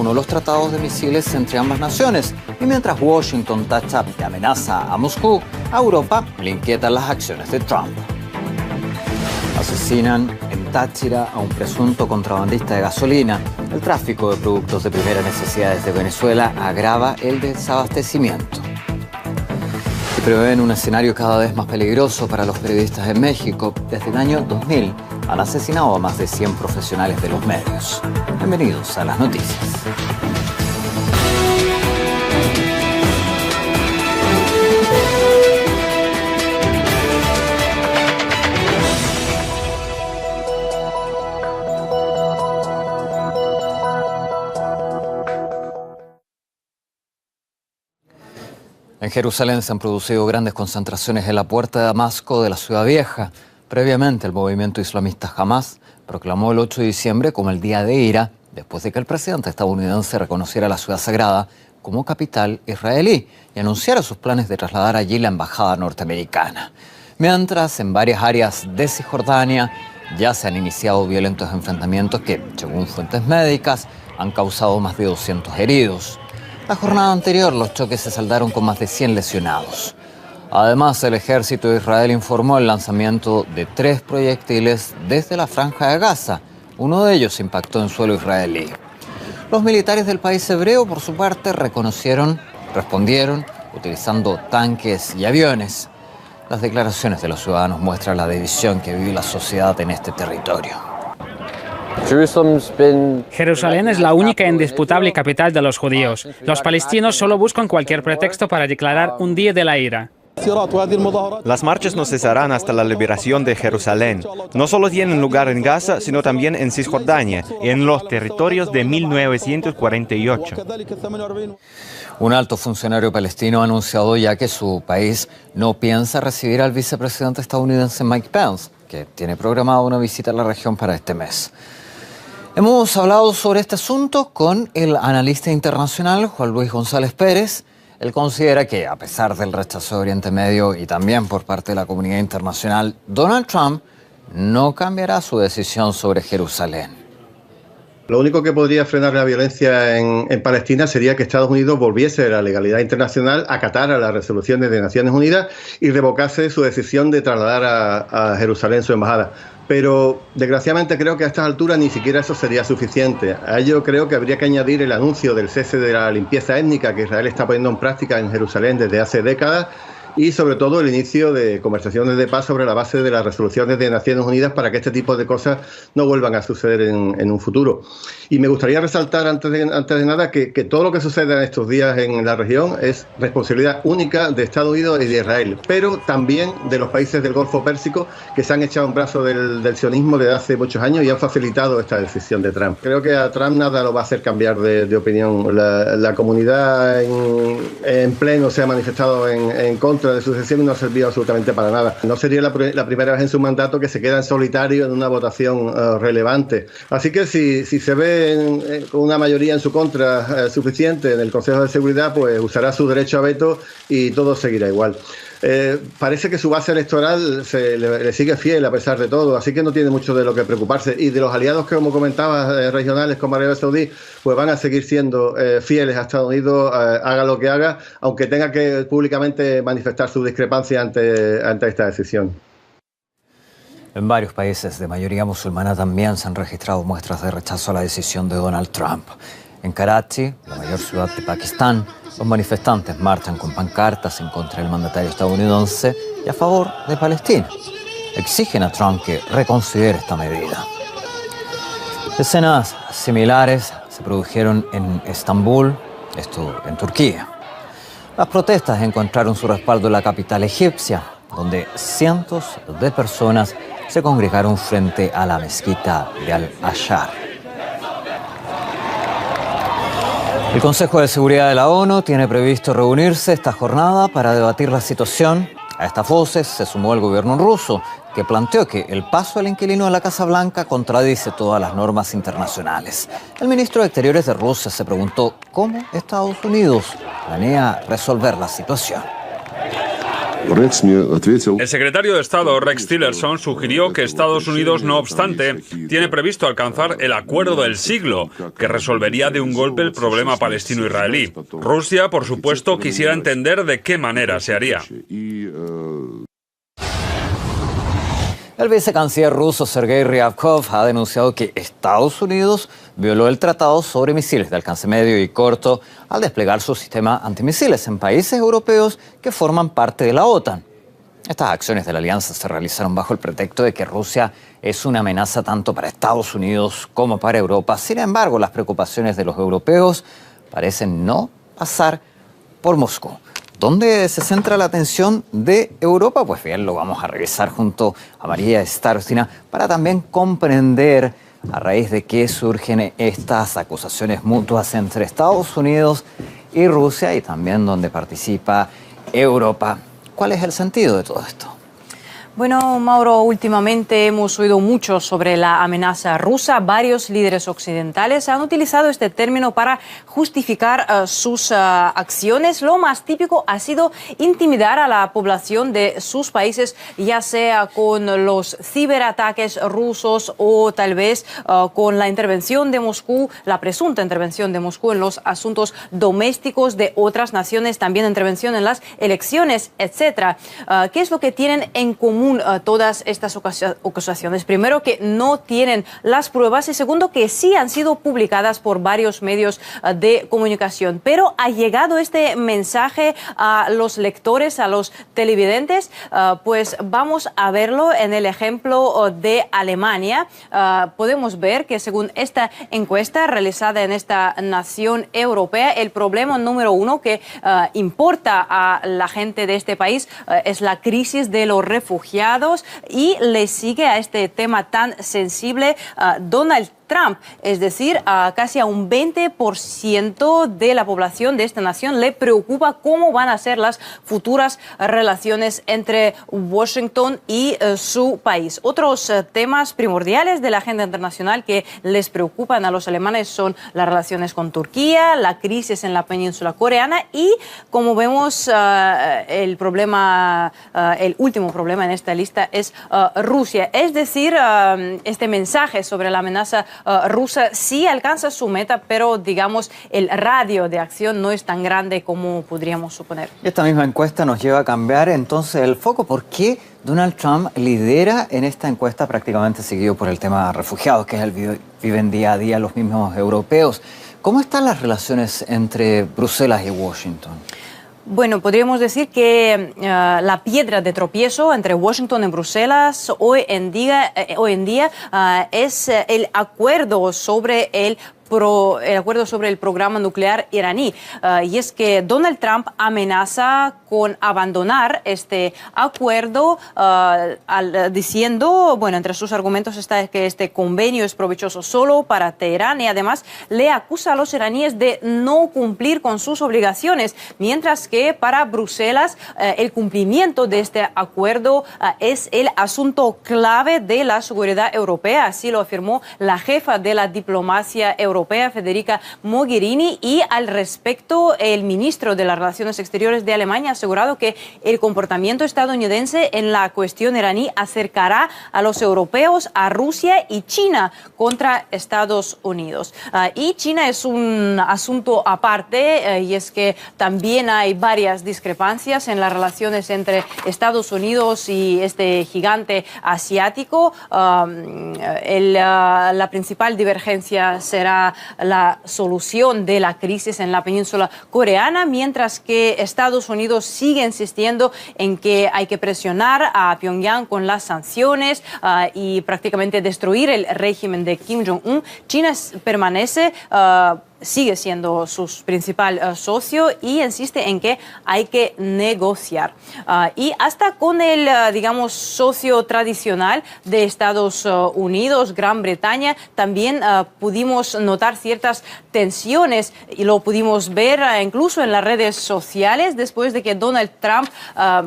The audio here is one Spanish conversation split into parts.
uno los tratados de misiles entre ambas naciones. Y mientras Washington tacha y amenaza a Moscú, a Europa le inquietan las acciones de Trump. Asesinan en Táchira a un presunto contrabandista de gasolina. El tráfico de productos de primera necesidad desde Venezuela agrava el desabastecimiento. Y prevén un escenario cada vez más peligroso para los periodistas en México. Desde el año 2000 han asesinado a más de 100 profesionales de los medios. Bienvenidos a las noticias. En Jerusalén se han producido grandes concentraciones en la puerta de Damasco de la Ciudad Vieja. Previamente, el movimiento islamista Hamas proclamó el 8 de diciembre como el Día de Ira, después de que el presidente estadounidense reconociera la ciudad sagrada como capital israelí y anunciara sus planes de trasladar allí la embajada norteamericana. Mientras, en varias áreas de Cisjordania ya se han iniciado violentos enfrentamientos que, según fuentes médicas, han causado más de 200 heridos. La jornada anterior, los choques se saldaron con más de 100 lesionados. Además, el ejército de Israel informó el lanzamiento de 3 proyectiles desde la Franja de Gaza. Uno de ellos impactó en suelo israelí. Los militares del país hebreo, por su parte, respondieron utilizando tanques y aviones. Las declaraciones de los ciudadanos muestran la división que vive la sociedad en este territorio. Jerusalén es la única e indisputable capital de los judíos. Los palestinos solo buscan cualquier pretexto para declarar un día de la ira. Las marchas no cesarán hasta la liberación de Jerusalén. No solo tienen lugar en Gaza, sino también en Cisjordania y en los territorios de 1948. Un alto funcionario palestino ha anunciado ya que su país no piensa recibir al vicepresidente estadounidense Mike Pence, que tiene programada una visita a la región para este mes. Hemos hablado sobre este asunto con el analista internacional Juan Luis González Pérez. Él considera que, a pesar del rechazo de Oriente Medio y también por parte de la comunidad internacional, Donald Trump no cambiará su decisión sobre Jerusalén. Lo único que podría frenar la violencia en Palestina sería que Estados Unidos volviese a la legalidad internacional, acatara las resoluciones de Naciones Unidas y revocase su decisión de trasladar a Jerusalén su embajada. Pero, desgraciadamente, creo que a estas alturas ni siquiera eso sería suficiente. A ello creo que habría que añadir el anuncio del cese de la limpieza étnica que Israel está poniendo en práctica en Jerusalén desde hace décadas y, sobre todo, el inicio de conversaciones de paz sobre la base de las resoluciones de Naciones Unidas para que este tipo de cosas no vuelvan a suceder en un futuro. Y me gustaría resaltar, antes de nada, que todo lo que sucede en estos días en la región es responsabilidad única de Estados Unidos y de Israel, pero también de los países del Golfo Pérsico que se han echado en brazos del sionismo desde hace muchos años y han facilitado esta decisión de Trump. Creo que a Trump nada lo va a hacer cambiar de opinión. La comunidad en pleno se ha manifestado en contra de su decisión y no ha servido absolutamente para nada. No sería la primera vez en su mandato que se queda en solitario en una votación relevante. Así que si se ve con una mayoría en su contra suficiente en el Consejo de Seguridad, pues usará su derecho a veto y todo seguirá igual. Parece que su base electoral le sigue fiel a pesar de todo, así que no tiene mucho de lo que preocuparse. Y de los aliados que, como comentabas, regionales como Arabia Saudí, pues van a seguir siendo fieles a Estados Unidos, haga lo que haga, aunque tenga que públicamente manifestar su discrepancia ante esta decisión. En varios países de mayoría musulmana también se han registrado muestras de rechazo a la decisión de Donald Trump. En Karachi, la mayor ciudad de Pakistán, los manifestantes marchan con pancartas en contra del mandatario estadounidense y a favor de Palestina. Exigen a Trump que reconsidere esta medida. Escenas similares se produjeron en Estambul, esto en Turquía. Las protestas encontraron su respaldo en la capital egipcia, donde cientos de personas se congregaron frente a la mezquita de Al-Azhar. El Consejo de Seguridad de la ONU tiene previsto reunirse esta jornada para debatir la situación. A estas voces se sumó el gobierno ruso, que planteó que el paso del inquilino a la Casa Blanca contradice todas las normas internacionales. El ministro de Exteriores de Rusia se preguntó cómo Estados Unidos planea resolver la situación. El secretario de Estado Rex Tillerson sugirió que Estados Unidos, no obstante, tiene previsto alcanzar el acuerdo del siglo, que resolvería de un golpe el problema palestino-israelí. Rusia, por supuesto, quisiera entender de qué manera se haría. El vicecanciller ruso Sergei Ryabkov ha denunciado que Estados Unidos violó el tratado sobre misiles de alcance medio y corto al desplegar su sistema antimisiles en países europeos que forman parte de la OTAN. Estas acciones de la alianza se realizaron bajo el pretexto de que Rusia es una amenaza tanto para Estados Unidos como para Europa. Sin embargo, las preocupaciones de los europeos parecen no pasar por Moscú. ¿Dónde se centra la atención de Europa? Pues bien, lo vamos a revisar junto a María Starosyna para también comprender a raíz de qué surgen estas acusaciones mutuas entre Estados Unidos y Rusia y también donde participa Europa. ¿Cuál es el sentido de todo esto? Bueno, Mauro, últimamente hemos oído mucho sobre la amenaza rusa. Varios líderes occidentales han utilizado este término para justificar sus acciones. Lo más típico ha sido intimidar a la población de sus países, ya sea con los ciberataques rusos o tal vez con la intervención de Moscú, la presunta intervención de Moscú en los asuntos domésticos de otras naciones, también intervención en las elecciones, etc. ¿Qué es lo que tienen en común todas estas acusaciones? Primero, que no tienen las pruebas y segundo, que sí han sido publicadas por varios medios de comunicación. Pero ha llegado este mensaje a los lectores, a los televidentes, pues vamos a verlo en el ejemplo de Alemania. Podemos ver que según esta encuesta realizada en esta nación europea, el problema número uno que importa a la gente de este país es la crisis de los refugiados, y le sigue a este tema tan sensible Donald Trump, es decir, casi a un 20% de la población de esta nación le preocupa cómo van a ser las futuras relaciones entre Washington y su país. Otros temas primordiales de la agenda internacional que les preocupan a los alemanes son las relaciones con Turquía, la crisis en la península coreana y, como vemos, el último problema en esta lista es Rusia. Es decir, este mensaje sobre la amenaza rusa sí alcanza su meta, pero digamos el radio de acción no es tan grande como podríamos suponer. Esta misma encuesta nos lleva a cambiar entonces el foco. ¿Por qué Donald Trump lidera en esta encuesta prácticamente seguido por el tema de refugiados, que es el viven día a día los mismos europeos? ¿Cómo están las relaciones entre Bruselas y Washington? Bueno, podríamos decir que la piedra de tropiezo entre Washington y Bruselas hoy en día es el acuerdo sobre el programa nuclear iraní. Y es que Donald Trump amenaza con abandonar este acuerdo diciendo, bueno, entre sus argumentos está que este convenio es provechoso solo para Teherán y además le acusa a los iraníes de no cumplir con sus obligaciones, mientras que para Bruselas el cumplimiento de este acuerdo es el asunto clave de la seguridad europea. Así lo afirmó la jefa de la diplomacia europea, Federica Mogherini, y al respecto el ministro de las Relaciones Exteriores de Alemania ha asegurado que el comportamiento estadounidense en la cuestión iraní acercará a los europeos a Rusia y China contra Estados Unidos. Y China es un asunto aparte, y es que también hay varias discrepancias en las relaciones entre Estados Unidos y este gigante asiático. La principal divergencia será la solución de la crisis en la península coreana, mientras que Estados Unidos sigue insistiendo en que hay que presionar a Pyongyang con las sanciones y prácticamente destruir el régimen de Kim Jong-un. China permanece sigue siendo su principal socio y insiste en que hay que negociar. Y hasta con el, digamos, socio tradicional de Estados Unidos, Gran Bretaña, también pudimos notar ciertas tensiones y lo pudimos ver incluso en las redes sociales después de que Donald Trump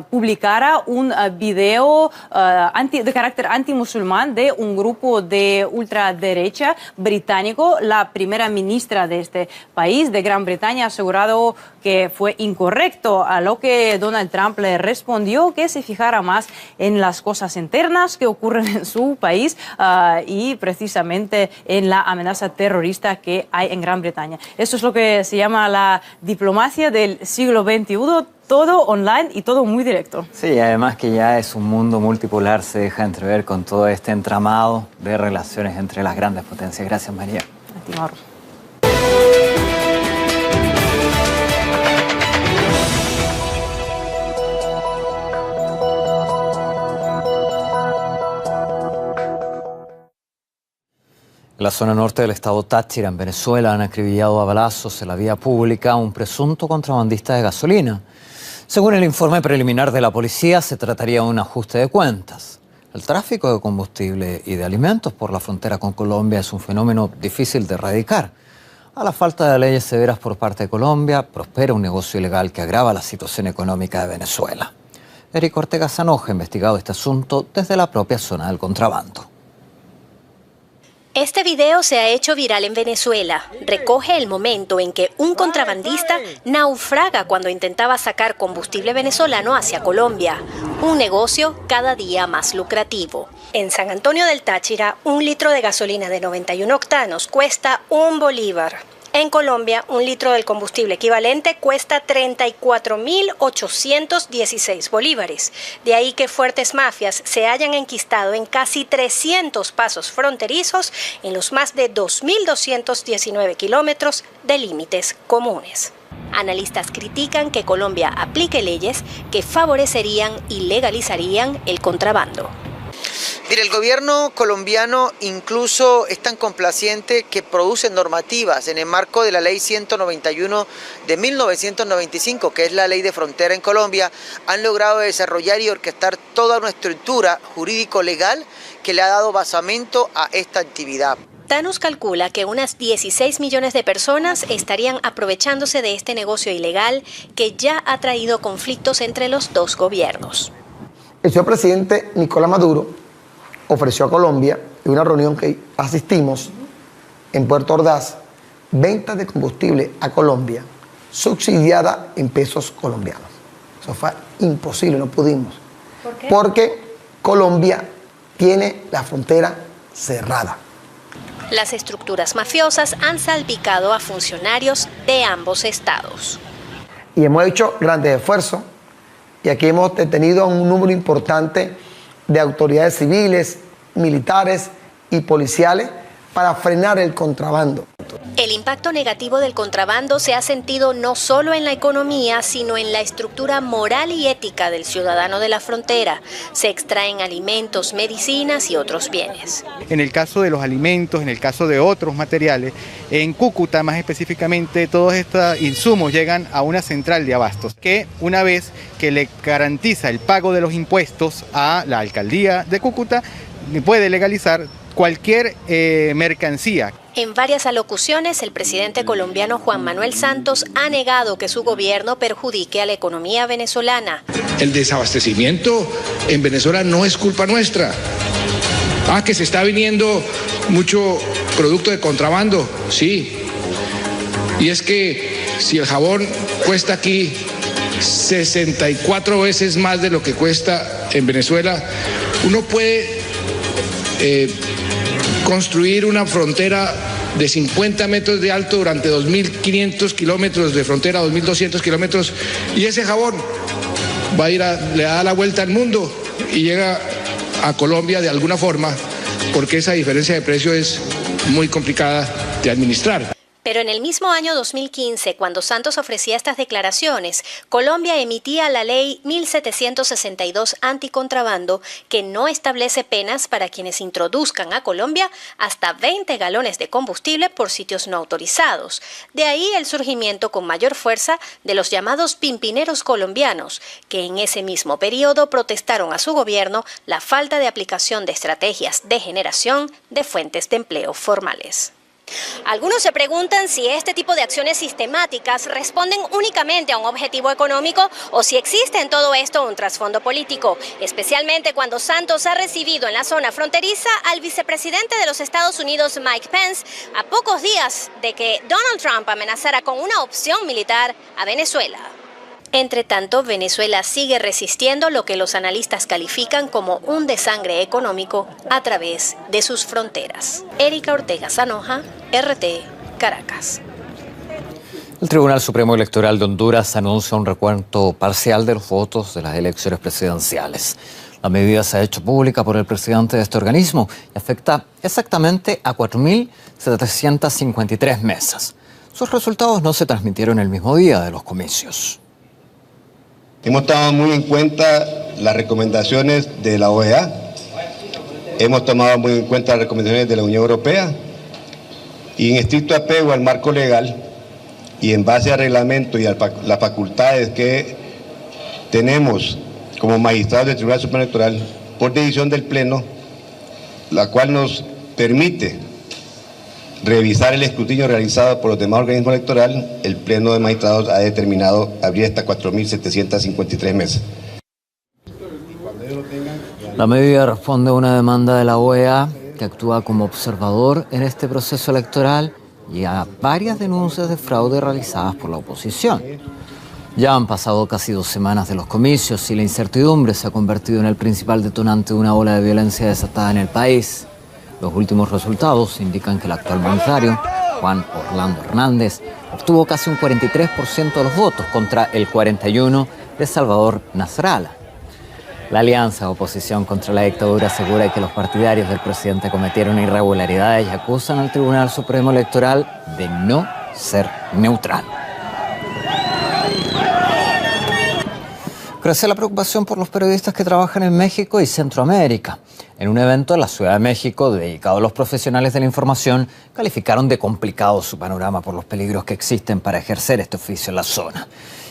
publicara un video de carácter antimusulmán de un grupo de ultraderecha británico. La primera ministra de este país de Gran Bretaña ha asegurado que fue incorrecto, a lo que Donald Trump le respondió que se fijara más en las cosas internas que ocurren en su país y precisamente en la amenaza terrorista que hay en Gran Bretaña. Esto es lo que se llama la diplomacia del siglo XXI. Todo online y todo muy directo. Sí, además que ya es un mundo multipolar, se deja entrever con todo este entramado de relaciones entre las grandes potencias. Gracias, María. A ti, Mauro. En la zona norte del estado Táchira, en Venezuela, han acribillado a balazos en la vía pública a un presunto contrabandista de gasolina. Según el informe preliminar de la policía, se trataría de un ajuste de cuentas. El tráfico de combustible y de alimentos por la frontera con Colombia es un fenómeno difícil de erradicar. A la falta de leyes severas por parte de Colombia, prospera un negocio ilegal que agrava la situación económica de Venezuela. Eric Ortega Sanoja ha investigado este asunto desde la propia zona del contrabando. Este video se ha hecho viral en Venezuela. Recoge el momento en que un contrabandista naufraga cuando intentaba sacar combustible venezolano hacia Colombia. Un negocio cada día más lucrativo. En San Antonio del Táchira, 1 litro de gasolina de 91 octanos cuesta 1 bolívar. En Colombia, 1 litro del combustible equivalente cuesta 34.816 bolívares. De ahí que fuertes mafias se hayan enquistado en casi 300 pasos fronterizos en los más de 2.219 kilómetros de límites comunes. Analistas critican que Colombia aplique leyes que favorecerían y legalizarían el contrabando. Mire, el gobierno colombiano incluso es tan complaciente que produce normativas en el marco de la ley 191 de 1995, que es la ley de frontera en Colombia. Han logrado desarrollar y orquestar toda una estructura jurídico-legal que le ha dado basamento a esta actividad. Thanos calcula que unas 16 millones de personas estarían aprovechándose de este negocio ilegal que ya ha traído conflictos entre los dos gobiernos. El señor presidente Nicolás Maduro ofreció a Colombia, en una reunión que asistimos en Puerto Ordaz, ventas de combustible a Colombia subsidiada en pesos colombianos. Eso fue imposible, no pudimos. ¿Por qué? Porque Colombia tiene la frontera cerrada. Las estructuras mafiosas han salpicado a funcionarios de ambos estados. Y hemos hecho grandes esfuerzos y aquí hemos detenido a un número importante de autoridades civiles, militares y policiales para frenar el contrabando. El impacto negativo del contrabando se ha sentido no solo en la economía, sino en la estructura moral y ética del ciudadano de la frontera. Se extraen alimentos, medicinas y otros bienes. En el caso de los alimentos, en el caso de otros materiales, en Cúcuta más específicamente, todos estos insumos llegan a una central de abastos que una vez que le garantiza el pago de los impuestos a la alcaldía de Cúcuta, puede legalizar cualquier mercancía. En varias alocuciones, el presidente colombiano Juan Manuel Santos ha negado que su gobierno perjudique a la economía venezolana. El desabastecimiento en Venezuela no es culpa nuestra. Que se está viniendo mucho producto de contrabando, sí. Y es que si el jabón cuesta aquí 64 veces más de lo que cuesta en Venezuela, uno puede construir una frontera de 50 metros de alto durante 2.500 kilómetros de frontera, 2.200 kilómetros, y ese jabón va a ir le da la vuelta al mundo y llega a Colombia de alguna forma, porque esa diferencia de precio es muy complicada de administrar. Pero en el mismo año 2015, cuando Santos ofrecía estas declaraciones, Colombia emitía la ley 1762 anticontrabando, que no establece penas para quienes introduzcan a Colombia hasta 20 galones de combustible por sitios no autorizados. De ahí el surgimiento con mayor fuerza de los llamados pimpineros colombianos, que en ese mismo periodo protestaron a su gobierno la falta de aplicación de estrategias de generación de fuentes de empleo formales. Algunos se preguntan si este tipo de acciones sistemáticas responden únicamente a un objetivo económico o si existe en todo esto un trasfondo político, especialmente cuando Santos ha recibido en la zona fronteriza al vicepresidente de los Estados Unidos, Mike Pence, a pocos días de que Donald Trump amenazara con una opción militar a Venezuela. Entre tanto, Venezuela sigue resistiendo lo que los analistas califican como un desangre económico a través de sus fronteras. Erika Ortega Zanoja, RT, Caracas. El Tribunal Supremo Electoral de Honduras anuncia un recuento parcial de los votos de las elecciones presidenciales. La medida se ha hecho pública por el presidente de este organismo y afecta exactamente a 4.753 mesas. Sus resultados no se transmitieron el mismo día de los comicios. Hemos tomado muy en cuenta las recomendaciones de la OEA, hemos tomado muy en cuenta las recomendaciones de la Unión Europea y en estricto apego al marco legal y en base al reglamento y a las facultades que tenemos como magistrados del Tribunal Supremo Electoral por decisión del Pleno, la cual nos permite revisar el escrutinio realizado por los demás organismos electorales, el Pleno de Magistrados ha determinado abrir hasta 4.753 mesas. La medida responde a una demanda de la OEA, que actúa como observador en este proceso electoral, y a varias denuncias de fraude realizadas por la oposición. Ya han pasado casi 2 semanas de los comicios y la incertidumbre se ha convertido en el principal detonante de una ola de violencia desatada en el país. Los últimos resultados indican que el actual mandatario, Juan Orlando Hernández, obtuvo casi un 43% de los votos contra el 41% de Salvador Nasralla. La alianza de oposición contra la dictadura asegura que los partidarios del presidente cometieron irregularidades y acusan al Tribunal Supremo Electoral de no ser neutral. Crece la preocupación por los periodistas que trabajan en México y Centroamérica. En un evento en la Ciudad de México dedicado a los profesionales de la información, calificaron de complicado su panorama por los peligros que existen para ejercer este oficio en la zona.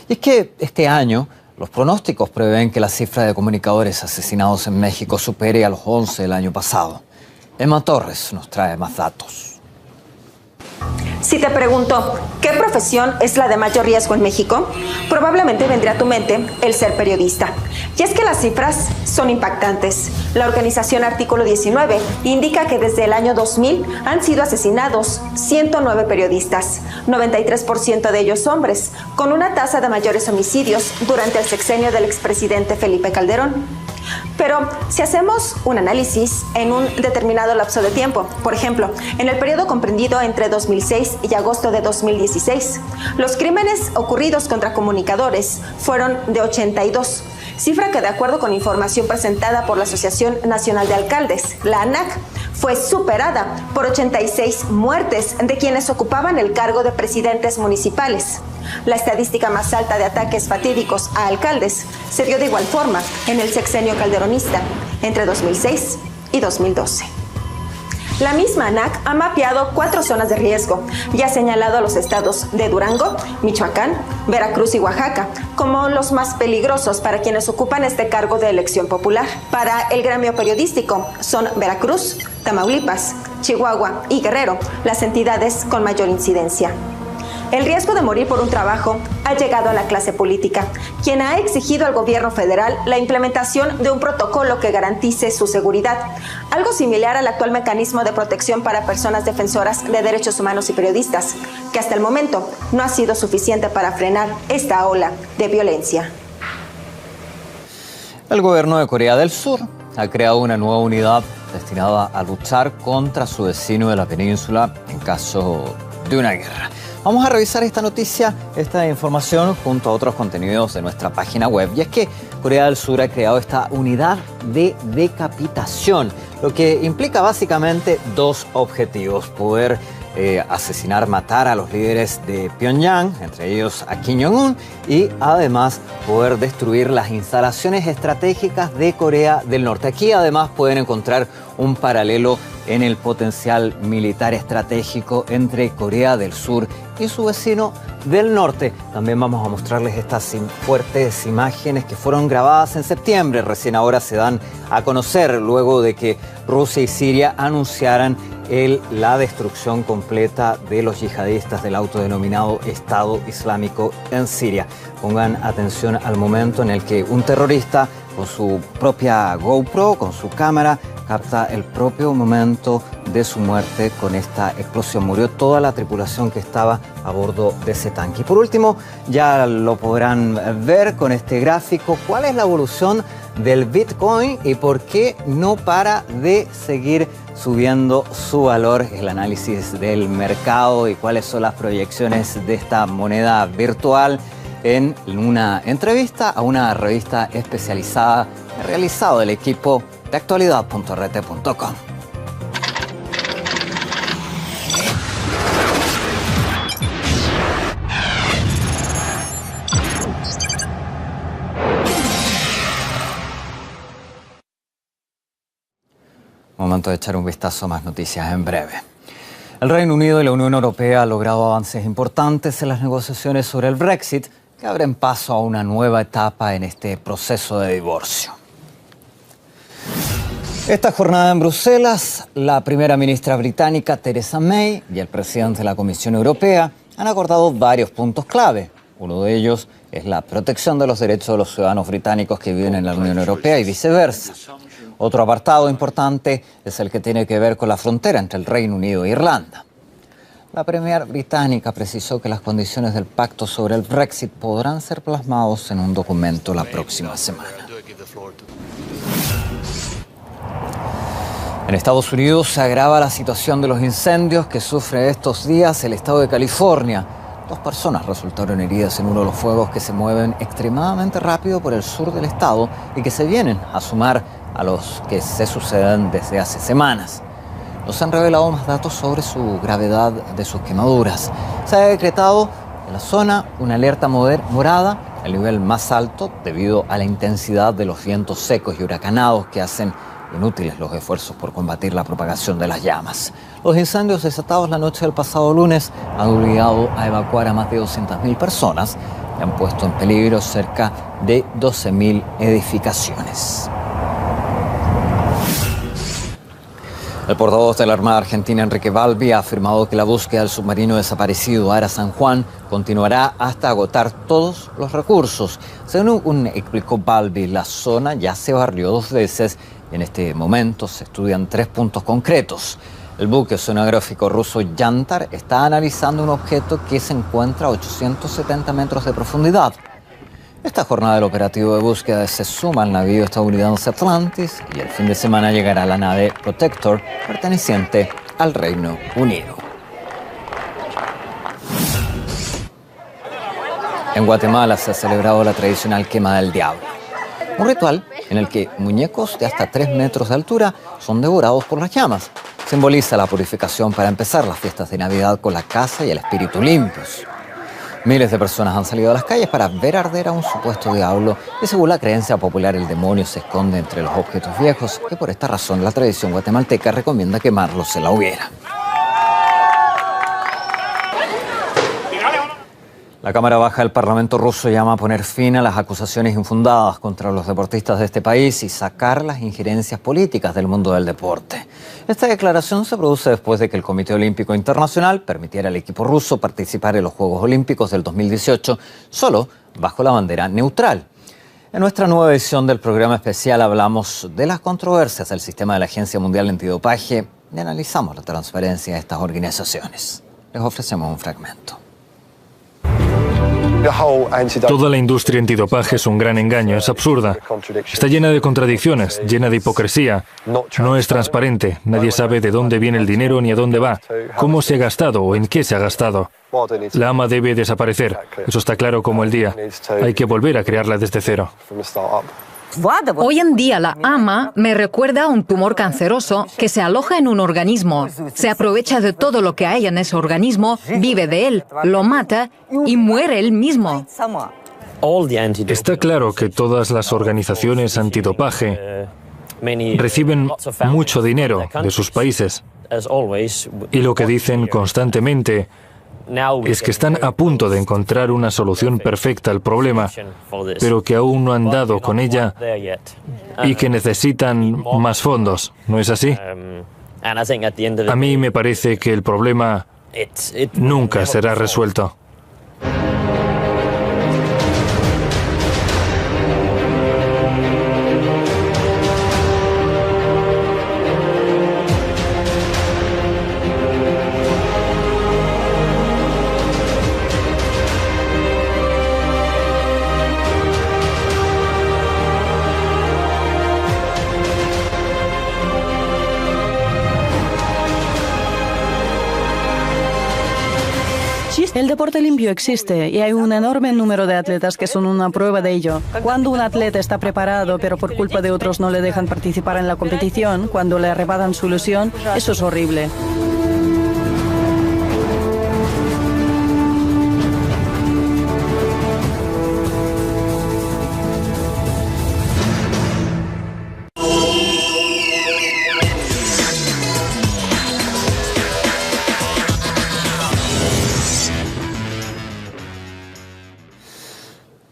Y es que este año los pronósticos prevén que la cifra de comunicadores asesinados en México supere a los 11 del año pasado. Emma Torres nos trae más datos. Si te pregunto, ¿qué profesión es la de mayor riesgo en México? Probablemente vendría a tu mente el ser periodista. Y es que las cifras son impactantes. La organización Artículo 19 indica que desde el año 2000 han sido asesinados 109 periodistas, 93% de ellos hombres, con una tasa de mayores homicidios durante el sexenio del expresidente Felipe Calderón. Pero si hacemos un análisis en un determinado lapso de tiempo, por ejemplo, en el periodo comprendido entre 2006 y agosto de 2016, los crímenes ocurridos contra comunicadores fueron de 82, cifra que de acuerdo con información presentada por la Asociación Nacional de Alcaldes, la ANAC, fue superada por 86 muertes de quienes ocupaban el cargo de presidentes municipales. La estadística más alta de ataques fatídicos a alcaldes se dio de igual forma en el sexenio calderonista, entre 2006 y 2012. La misma ANAC ha mapeado 4 zonas de riesgo y ha señalado a los estados de Durango, Michoacán, Veracruz y Oaxaca como los más peligrosos para quienes ocupan este cargo de elección popular. Para el gremio periodístico son Veracruz, Tamaulipas, Chihuahua y Guerrero las entidades con mayor incidencia. El riesgo de morir por un trabajo ha llegado a la clase política, quien ha exigido al gobierno federal la implementación de un protocolo que garantice su seguridad, algo similar al actual mecanismo de protección para personas defensoras de derechos humanos y periodistas, que hasta el momento no ha sido suficiente para frenar esta ola de violencia. El gobierno de Corea del Sur ha creado una nueva unidad destinada a luchar contra su vecino de la península en caso de una guerra. Vamos a revisar esta noticia, esta información, junto a otros contenidos de nuestra página web. Y es que Corea del Sur ha creado esta unidad de decapitación, lo que implica básicamente 2 objetivos: poder asesinar, matar a los líderes de Pyongyang, entre ellos a Kim Jong-un, y además poder destruir las instalaciones estratégicas de Corea del Norte. Aquí además pueden encontrar un paralelo en el potencial militar estratégico entre Corea del Sur y su vecino del norte. También vamos a mostrarles estas fuertes imágenes que fueron grabadas en septiembre. Recién ahora se dan a conocer luego de que Rusia y Siria anunciaran la destrucción completa de los yihadistas del autodenominado Estado Islámico en Siria. Pongan atención al momento en el que un terrorista con su propia GoPro, con su cámara, capta el propio momento de su muerte con esta explosión. Murió toda la tripulación que estaba a bordo de ese tanque. Y por último, ya lo podrán ver con este gráfico, cuál es la evolución del Bitcoin y por qué no para de seguir subiendo su valor. El análisis del mercado y cuáles son las proyecciones de esta moneda virtual en una entrevista a una revista especializada realizado el equipo de actualidad.rt.com. Momento de echar un vistazo a más noticias en breve. El Reino Unido y la Unión Europea han logrado avances importantes en las negociaciones sobre el Brexit, que abren paso a una nueva etapa en este proceso de divorcio. Esta jornada en Bruselas, la primera ministra británica Theresa May y el presidente de la Comisión Europea han acordado varios puntos clave. Uno de ellos es la protección de los derechos de los ciudadanos británicos que viven en la Unión Europea y viceversa. Otro apartado importante es el que tiene que ver con la frontera entre el Reino Unido e Irlanda. La premier británica precisó que las condiciones del pacto sobre el Brexit podrán ser plasmados en un documento la próxima semana. En Estados Unidos se agrava la situación de los incendios que sufre estos días el estado de California. 2 personas resultaron heridas en uno de los fuegos que se mueven extremadamente rápido por el sur del estado y que se vienen a sumar a los que se suceden desde hace semanas. No se han revelado más datos sobre su gravedad de sus quemaduras. Se ha decretado en la zona una alerta morada, el nivel más alto debido a la intensidad de los vientos secos y huracanados que hacen inútiles los esfuerzos por combatir la propagación de las llamas. Los incendios desatados la noche del pasado lunes han obligado a evacuar a más de 200.000 personas y han puesto en peligro cerca de 12.000 edificaciones. El portavoz de la Armada Argentina, Enrique Balbi, ha afirmado que la búsqueda del submarino desaparecido Ara San Juan continuará hasta agotar todos los recursos. Según explicó Balbi, la zona ya se barrió 2 veces y en este momento se estudian 3 puntos concretos. El buque oceanográfico ruso Yantar está analizando un objeto que se encuentra a 870 metros de profundidad. Esta jornada del operativo de búsqueda se suma al navío estadounidense Atlantis y el fin de semana llegará la nave Protector perteneciente al Reino Unido. En Guatemala se ha celebrado la tradicional quema del diablo, un ritual en el que muñecos de hasta 3 metros de altura son devorados por las llamas. Simboliza la purificación para empezar las fiestas de Navidad con la casa y el espíritu limpios. Miles de personas han salido a las calles para ver arder a un supuesto diablo y según la creencia popular el demonio se esconde entre los objetos viejos y por esta razón la tradición guatemalteca recomienda quemarlos en la hoguera. La Cámara Baja del Parlamento ruso llama a poner fin a las acusaciones infundadas contra los deportistas de este país y sacar las injerencias políticas del mundo del deporte. Esta declaración se produce después de que el Comité Olímpico Internacional permitiera al equipo ruso participar en los Juegos Olímpicos del 2018 solo bajo la bandera neutral. En nuestra nueva edición del programa especial hablamos de las controversias del sistema de la Agencia Mundial Antidopaje y analizamos la transparencia de estas organizaciones. Les ofrecemos un fragmento. Toda la industria antidopaje es un gran engaño, es absurda. Está llena de contradicciones, llena de hipocresía. No es transparente, nadie sabe de dónde viene el dinero ni a dónde va, cómo se ha gastado o en qué se ha gastado. La AMA debe desaparecer, eso está claro como el día. Hay que volver a crearla desde cero. Hoy en día la AMA me recuerda a un tumor canceroso que se aloja en un organismo, se aprovecha de todo lo que hay en ese organismo, vive de él, lo mata y muere él mismo. Está claro que todas las organizaciones antidopaje reciben mucho dinero de sus países y lo que dicen constantemente es que están a punto de encontrar una solución perfecta al problema, pero que aún no han dado con ella y que necesitan más fondos, ¿no es así? A mí me parece que el problema nunca será resuelto. El deporte limpio existe y hay un enorme número de atletas que son una prueba de ello. Cuando un atleta está preparado, pero por culpa de otros no le dejan participar en la competición, cuando le arrebatan su ilusión, eso es horrible.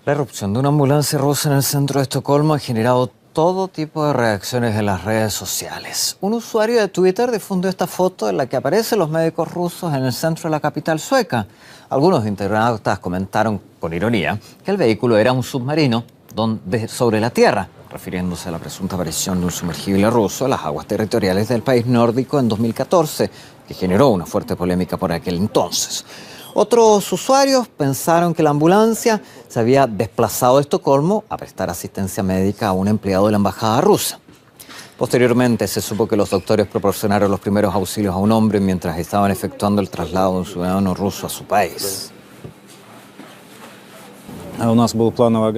La erupción de una ambulancia rusa en el centro de Estocolmo ha generado todo tipo de reacciones en las redes sociales. Un usuario de Twitter difundió esta foto en la que aparecen los médicos rusos en el centro de la capital sueca. Algunos internautas comentaron con ironía que el vehículo era un submarino sobre la tierra, refiriéndose a la presunta aparición de un sumergible ruso en las aguas territoriales del país nórdico en 2014, que generó una fuerte polémica por aquel entonces. Otros usuarios pensaron que la ambulancia se había desplazado de Estocolmo a prestar asistencia médica a un empleado de la embajada rusa. Posteriormente se supo que los doctores proporcionaron los primeros auxilios a un hombre mientras estaban efectuando el traslado de un ciudadano ruso a su país.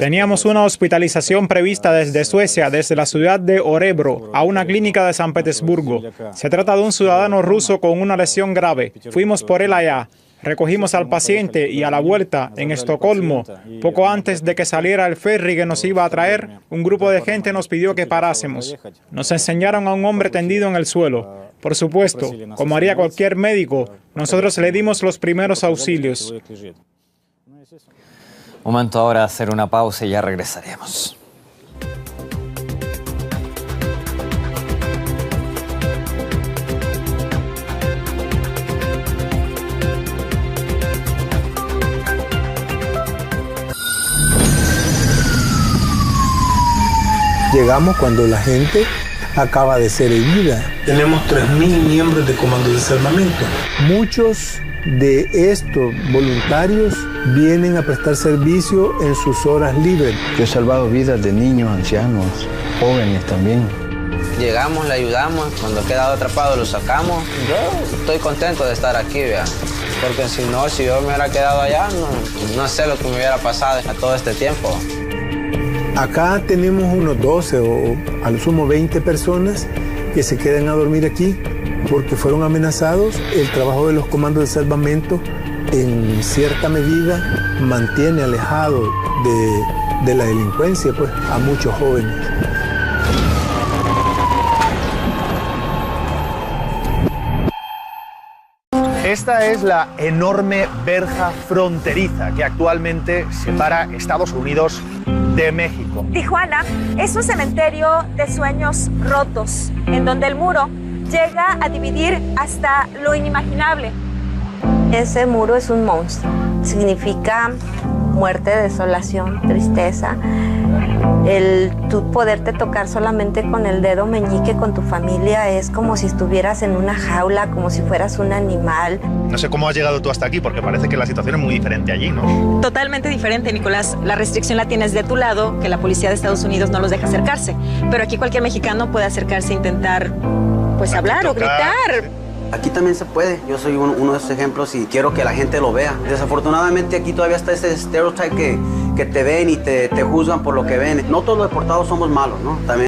Teníamos una hospitalización prevista desde Suecia, desde la ciudad de Örebro, a una clínica de San Petersburgo. Se trata de un ciudadano ruso con una lesión grave. Fuimos por él allá. Recogimos al paciente y a la vuelta, en Estocolmo, poco antes de que saliera el ferry que nos iba a traer, un grupo de gente nos pidió que parásemos. Nos enseñaron a un hombre tendido en el suelo. Por supuesto, como haría cualquier médico, nosotros le dimos los primeros auxilios. Momento ahora de hacer una pausa y ya regresaremos. Llegamos cuando la gente acaba de ser herida. Tenemos 3.000 miembros de comandos de salvamento. Muchos de estos voluntarios vienen a prestar servicio en sus horas libres. Yo he salvado vidas de niños, ancianos, jóvenes también. Llegamos, le ayudamos, cuando ha quedado atrapado lo sacamos. Yo estoy contento de estar aquí, vea. Porque si yo me hubiera quedado allá, no sé lo que me hubiera pasado a todo este tiempo. Acá tenemos unos 12 o a lo sumo 20 personas que se quedan a dormir aquí porque fueron amenazados. El trabajo de los comandos de salvamento en cierta medida mantiene alejado de la delincuencia pues, a muchos jóvenes. Esta es la enorme verja fronteriza que actualmente separa Estados Unidos de México. Tijuana es un cementerio de sueños rotos, en donde el muro llega a dividir hasta lo inimaginable. Ese muro es un monstruo. Significa muerte, desolación, tristeza. El tú poderte tocar solamente con el dedo meñique con tu familia es como si estuvieras en una jaula, como si fueras un animal. No sé cómo has llegado tú hasta aquí, porque parece que la situación es muy diferente allí, ¿no? Totalmente diferente, Nicolás. La restricción la tienes de tu lado, que la policía de Estados Unidos no los deja acercarse. Pero aquí cualquier mexicano puede acercarse e intentar, pues, hablar o gritar. Aquí también se puede. Yo soy uno de esos ejemplos y quiero que la gente lo vea. Desafortunadamente aquí todavía está ese stereotype que te ven y te juzgan por lo que ven. No todos los deportados somos malos, ¿no? También